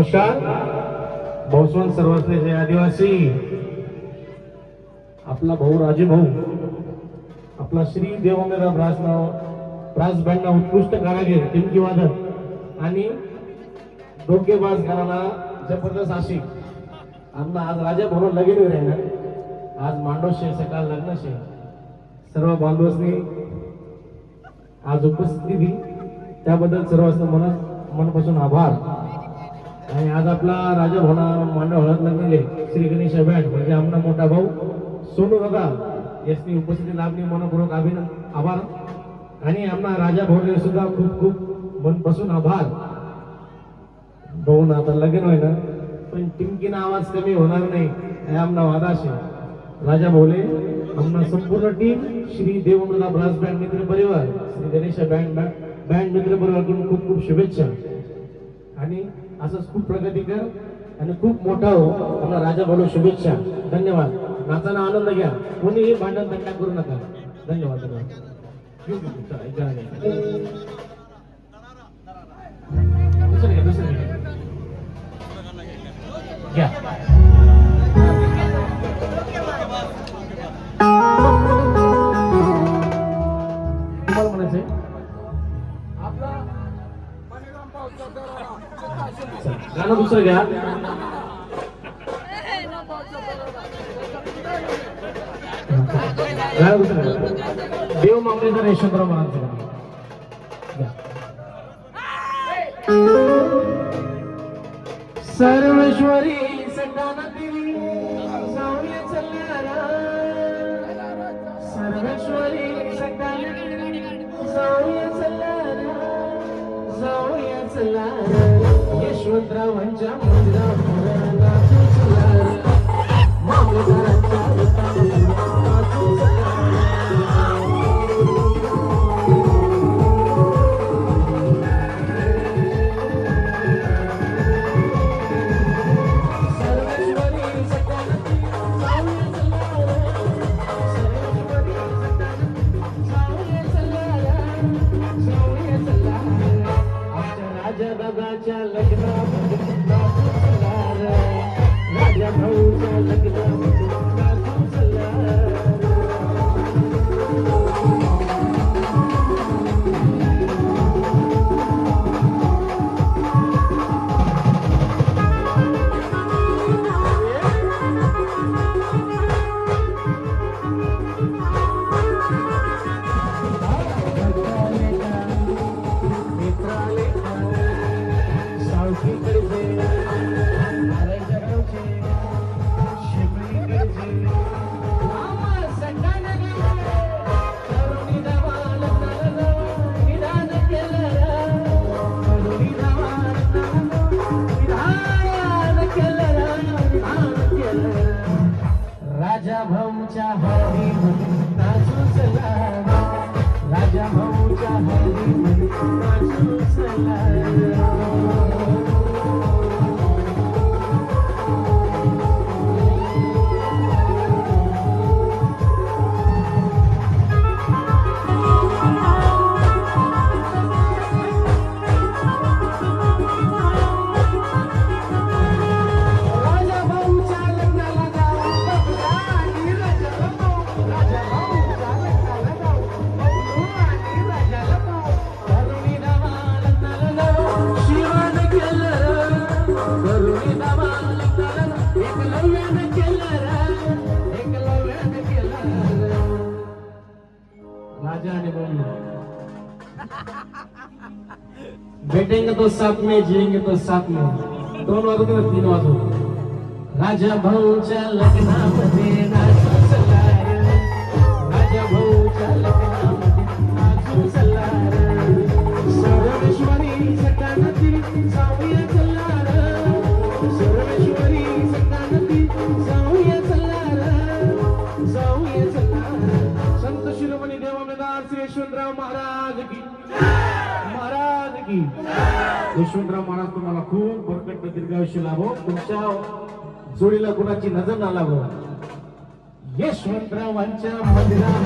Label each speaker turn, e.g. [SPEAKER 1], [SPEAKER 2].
[SPEAKER 1] नमस्कार. बहुस्वन सर्वस्नेचे आदिवासी आपला भाऊ राजे भाऊ आपला श्री देवमेरा ब्रास बँडना उत्कृष्ट कारागीर टिमकी वादक आणि डोकेबाज घराणा जबरदस्त आशिक आमना आज राजा भाऊ लगीन राहणार. आज मांडोशे सकाळ लग्नशे सर्व बांधवसनी आज उपस्थिती दिली त्याबद्दल सर्वांना मनापासून आभार. आणि आज आपला राजा भोना मांडव हळद लागलेले श्री गणेश बँड म्हणजे आमना मोठा भाऊ सोनू दादा याची उपस्थिती लाभली मनपूर्वक आभार. आणि आमना राजा भाऊने सुद्धा खूप खूप मनपासून आभार. भाऊ आता लगीन होय ना पण टिमकीना आवाज कमी होणार नाही हे आमना वादा शे. राजा भाऊले आमना संपूर्ण टीम श्री देवमृदा ब्रास बँड मित्र परिवार श्री गणेश बँड मित्र परिवाराकडून खूप खूप शुभेच्छा. आणि असंच खूप प्रगती कर आणि खूप मोठा हो आपला राजा भाऊ शुभेच्छा. धन्यवाद. नाचाना आनंद घ्या कोणीही भांडण तंटा करू नका. धन्यवाद. दुसरं घ्या तुम्हाला म्हणायचंय गाणं दुसरं घ्या. गाणं दुसरं घ्या. देव मागणेचा यशवंतराव महाराज सर्वेश्वरी संताना देवी जाऊया चलणारा सर्वेश्वरी संताना जाऊया चलणारा जाऊया चलणारा यशवंतरावांच्या मंदिरापुढे नाचू चलणारा मामलेदारांच्या रथापुढे नाचू चलणारा. दादाच्या लग्नामध्ये नाचू चलणारा राजा भाऊच्या लग्नामध्ये नाचू चलणारा. राजा भाऊच्या हळदीमध्ये नाचू चलणारा राजा भाऊच्या हळदीमध्ये नाचू चलणारा. बैठेंगे तो साथ में जिएंगे तो साथ में. 2 वाजून 3 वाजून राजा भाऊच्या लग्नामध्ये नाचू चलणारा राजा भाऊच्या लग्नामध्ये नाचू चलणारा सर्वेश्वरी सटानती जाऊया चलणारा सर्वेश्वरी सटानती जाऊया चलणारा जाऊया चलणारा. संत शिरोमणी देवमेदार श्री यशवंतराव महाराज की यशवंतराव महाराज तुम्हाला खूप बरकट दीर्घायुष्य लाभो. तुमच्या जोडीला कुणाची नजर ना लागो. यशवंतरावांच्या मंदिरात